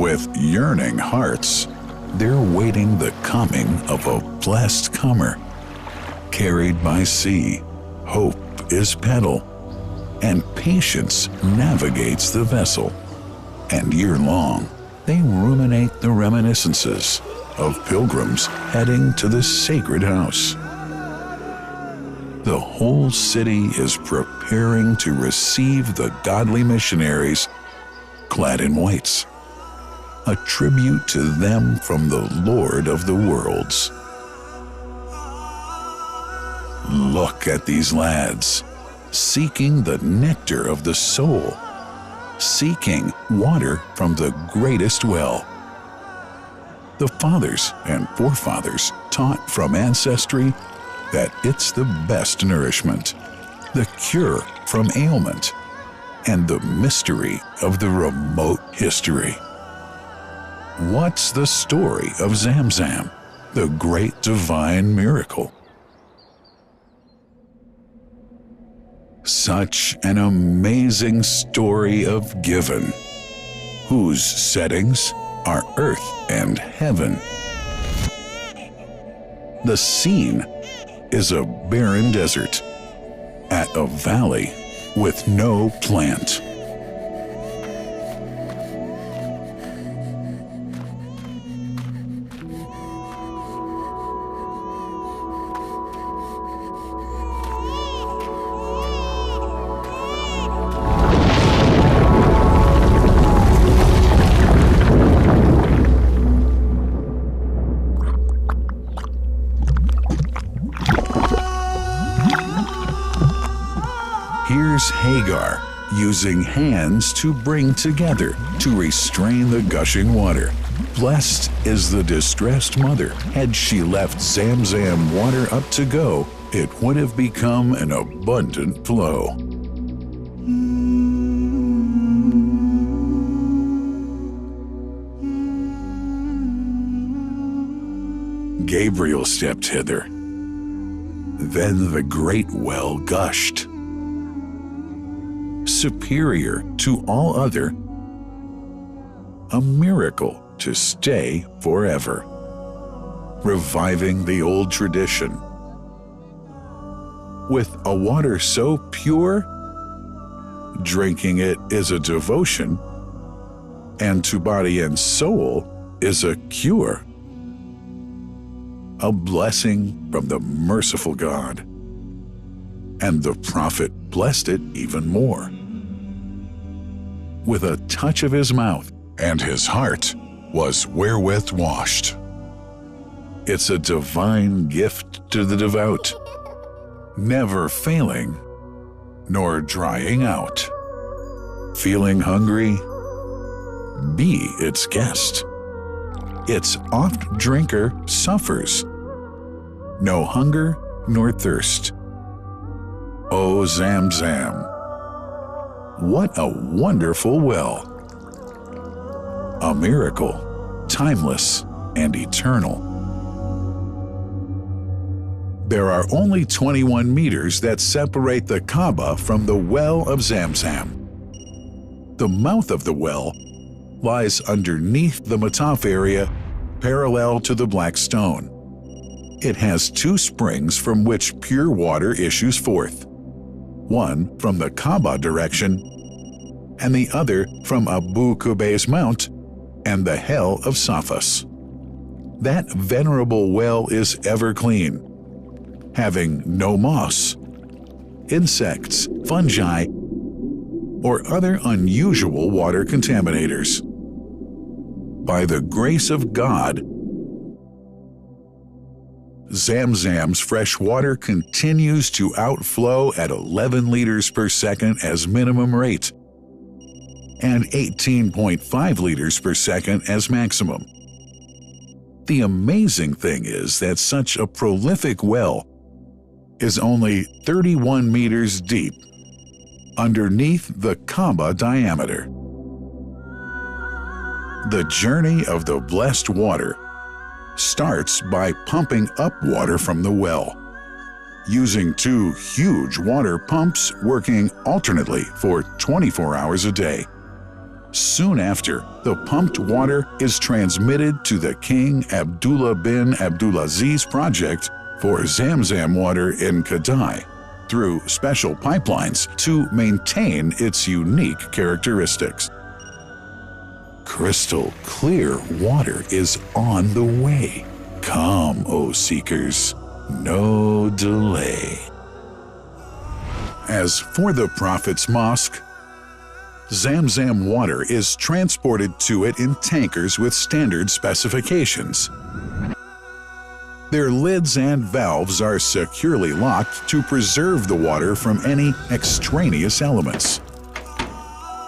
With yearning hearts, they're waiting the coming of a blessed comer. Carried by sea, hope is paddle, and patience navigates the vessel. And year-long, they ruminate the reminiscences of pilgrims heading to the sacred house. The whole city is preparing to receive the godly missionaries clad in whites, a tribute to them from the Lord of the worlds. Look at these lads, seeking the nectar of the soul, seeking water from the greatest well. The fathers and forefathers taught from ancestry that it's the best nourishment, the cure from ailment, and the mystery of the remote history. What's the story of Zamzam, the great divine miracle? Such an amazing story of giving, whose settings are earth and heaven. The scene is a barren desert at a valley with no plant. Here's Hajar using hands to bring together, to restrain the gushing water. Blessed is the distressed mother. Had she left Zamzam water up to go, it would have become an abundant flow. Gabriel stepped hither. Then the great well gushed. Superior to all other, a miracle to stay forever, reviving the old tradition. With a water so pure, drinking it is a devotion, and to body and soul is a cure, a blessing from the merciful God. And the Prophet blessed it even more. With a touch of his mouth, and his heart was wherewith washed. It's a divine gift to the devout, never failing nor drying out. Feeling hungry? Be its guest. Its oft drinker suffers, no hunger nor thirst. O Zamzam, what a wonderful well! A miracle, timeless and eternal. There are only 21 meters that separate the Kaaba from the well of Zamzam. The mouth of the well lies underneath the Mataf area, parallel to the Black Stone. It has two springs from which pure water issues forth. One from the Kaaba direction, and the other from Abu Qubay's Mount and the Hell of Safas. That venerable well is ever clean, having no moss, insects, fungi, or other unusual water contaminators. By the grace of God, Zamzam's fresh water continues to outflow at 11 liters per second as minimum rate and 18.5 liters per second as maximum. The amazing thing is that such a prolific well is only 31 meters deep underneath the Kaaba diameter. The journey of the blessed water starts by pumping up water from the well, using two huge water pumps working alternately for 24 hours a day. Soon after, the pumped water is transmitted to the King Abdullah bin Abdulaziz project for Zamzam water in Kadai through special pipelines to maintain its unique characteristics. Crystal clear water is on the way. Come, O seekers, no delay. As for the Prophet's mosque, Zamzam water is transported to it in tankers with standard specifications. Their lids and valves are securely locked to preserve the water from any extraneous elements.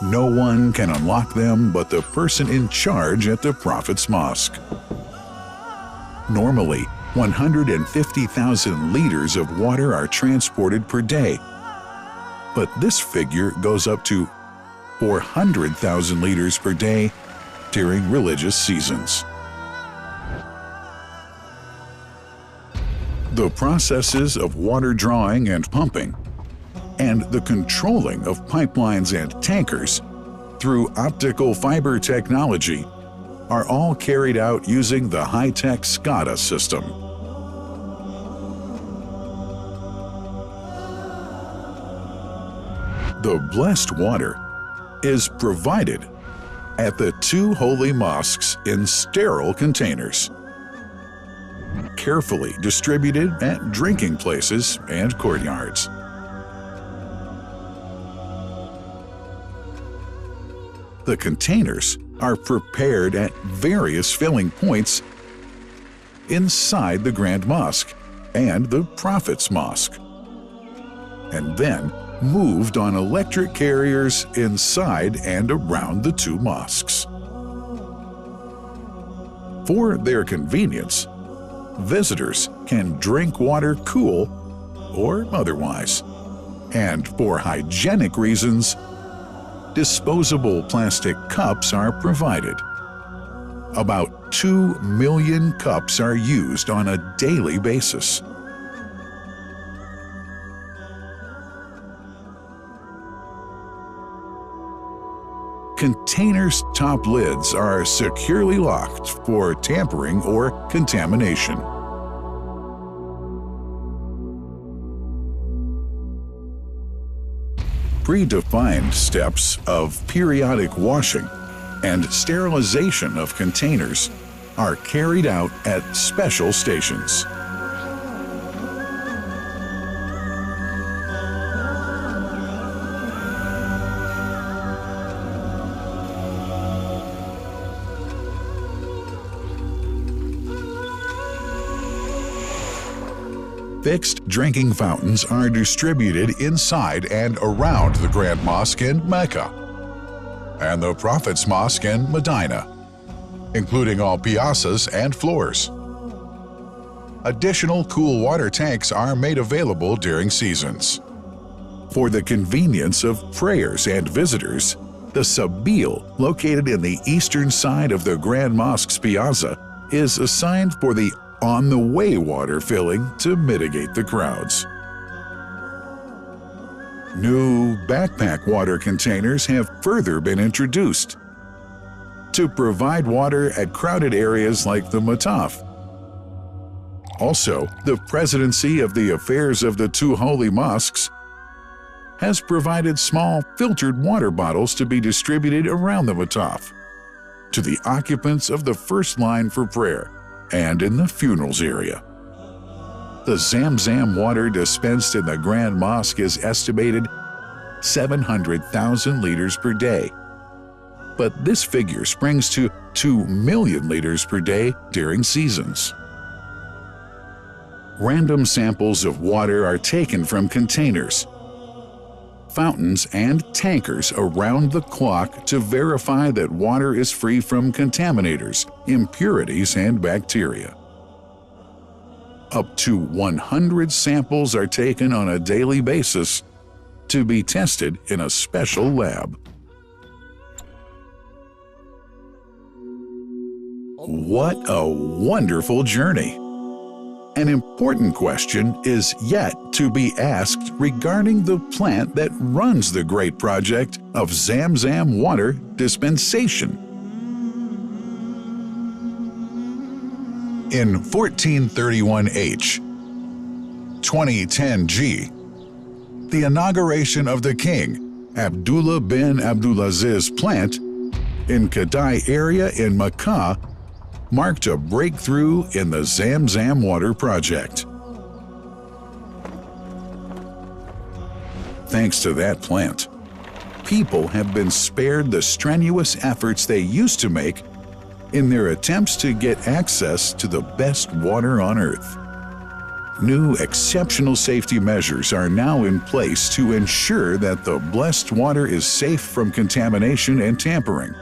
No one can unlock them but the person in charge at the Prophet's mosque. Normally, 150,000 liters of water are transported per day, but this figure goes up to 400,000 liters per day during religious seasons. The processes of water drawing and pumping, and the controlling of pipelines and tankers through optical fiber technology are all carried out using the high-tech SCADA system. The blessed water is provided at the two holy mosques in sterile containers, carefully distributed at drinking places and courtyards. The containers are prepared at various filling points inside the Grand Mosque and the Prophet's Mosque, and then moved on electric carriers inside and around the two mosques. For their convenience, visitors can drink water cool or otherwise, and for hygienic reasons, disposable plastic cups are provided. About 2 million cups are used on a daily basis. Containers' top lids are securely locked for tampering or contamination. Predefined steps of periodic washing and sterilization of containers are carried out at special stations. Fixed drinking fountains are distributed inside and around the Grand Mosque in Mecca and the Prophet's Mosque in Medina, including all piazzas and floors. Additional cool water tanks are made available during seasons. For the convenience of prayers and visitors, the Sabil, located in the eastern side of the Grand Mosque's piazza, is assigned for the on-the-way water filling to mitigate the crowds. New backpack water containers have further been introduced to provide water at crowded areas like the Mataf. Also, the Presidency of the Affairs of the Two Holy Mosques has provided small filtered water bottles to be distributed around the Mataf to the occupants of the first line for prayer and in the funerals area. The Zamzam water dispensed in the Grand Mosque is estimated 700,000 liters per day, but this figure springs to 2 million liters per day during seasons. Random samples of water are taken from containers, fountains, and tankers around the clock to verify that water is free from contaminators, impurities, and bacteria. Up to 100 samples are taken on a daily basis to be tested in a special lab. What a wonderful journey! An important question is yet to be asked regarding the plant that runs the great project of Zamzam water dispensation. In 1431 H, 2010 G, the inauguration of the king, Abdullah bin Abdulaziz plant in Kadai area in Makkah marked a breakthrough in the Zamzam water project. Thanks to that plant, people have been spared the strenuous efforts they used to make in their attempts to get access to the best water on earth. New exceptional safety measures are now in place to ensure that the blessed water is safe from contamination and tampering.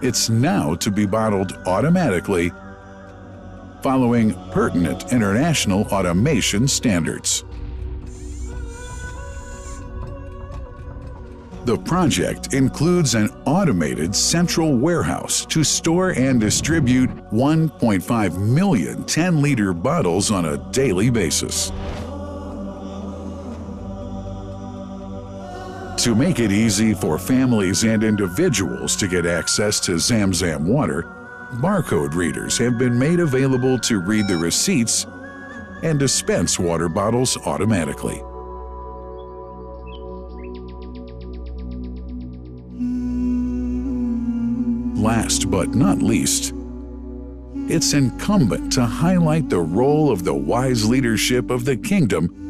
It's now to be bottled automatically following pertinent international automation standards. The project includes an automated central warehouse to store and distribute 1.5 million 10-liter bottles on a daily basis. To make it easy for families and individuals to get access to Zamzam water, barcode readers have been made available to read the receipts and dispense water bottles automatically. Last but not least, it's incumbent to highlight the role of the wise leadership of the kingdom,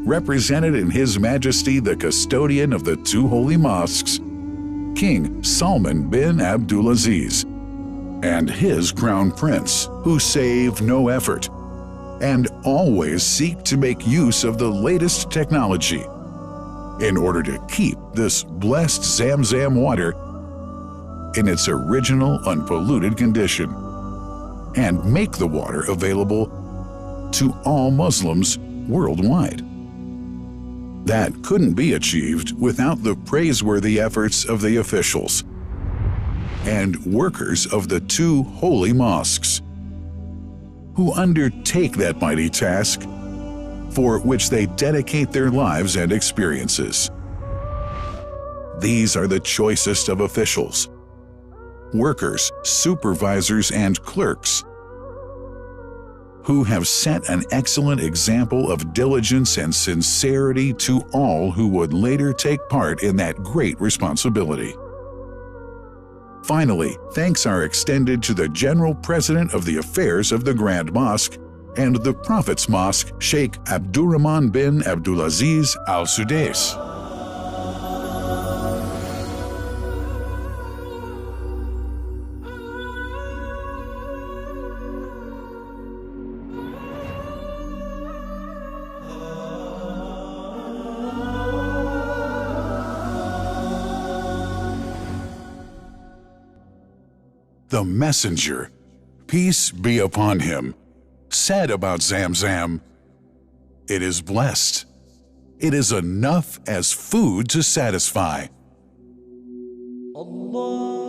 represented in His Majesty the custodian of the two holy mosques, King Salman bin Abdulaziz, and his crown prince, who save no effort and always seek to make use of the latest technology in order to keep this blessed Zamzam water in its original unpolluted condition and make the water available to all Muslims worldwide. That couldn't be achieved without the praiseworthy efforts of the officials and workers of the two holy mosques, who undertake that mighty task for which they dedicate their lives and experiences. These are the choicest of officials, workers, supervisors, and clerks, who have set an excellent example of diligence and sincerity to all who would later take part in that great responsibility. Finally, thanks are extended to the General President of the Affairs of the Grand Mosque and the Prophet's Mosque, Sheikh Abdurrahman bin Abdulaziz Al Sudais. The Messenger, peace be upon him, said about Zamzam, "It is blessed. It is enough as food to satisfy." Allah.